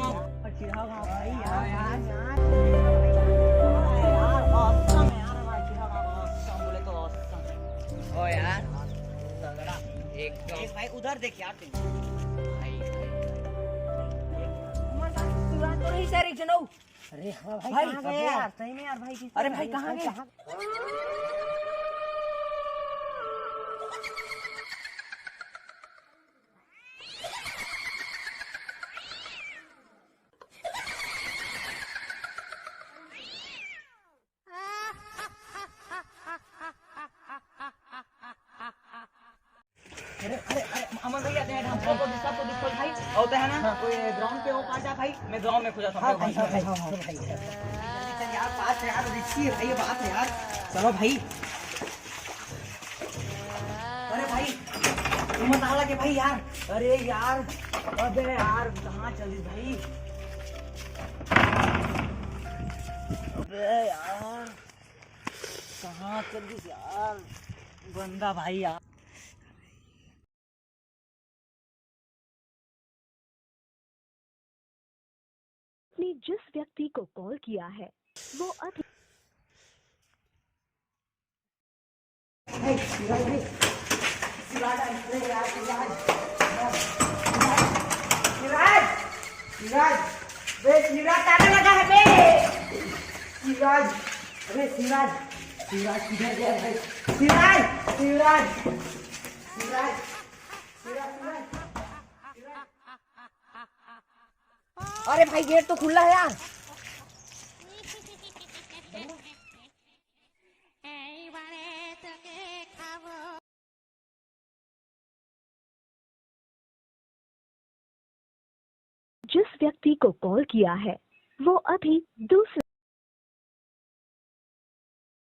भाई यार यार यार औसम है यार भाई औसम बोले तो औसम। ओ यार तगड़ा एकदम। एक भाई उधर देख यार तुम भाई तो नहीं सर एक जनो। अरे हाँ भाई, भाई कहाँ कब गए यार? यार? सही में यार भाई, अरे भाई कहाँ गए? अरे अरे अरे अमन भैया दे हम को डिस्को भाई होता है ना कोई ग्राउंड पे वो काटा भाई मैं ग्राउंड में खोजा था हाँ भाई भाई, हाँ भाई, चल यार पास है यार रिस्की है भाई ये बात है यार चलो भाई। अरे भाई तुम मत आला के भाई यार। अरे यार अबे यार कहाँ चली भाई? अबे यार कहाँ चली यार बंदा भाई यार। आपने जिस व्यक्ति को कॉल किया है वो अभी ताला लगा है बे। शिवराज अरे शिवराज शिवराज किधर गया भाई? शिवराज शिवराज शिवराज शिवराज अरे भाई गेट तो खुला है यार। जिस व्यक्ति को कॉल किया है वो अभी दूसरे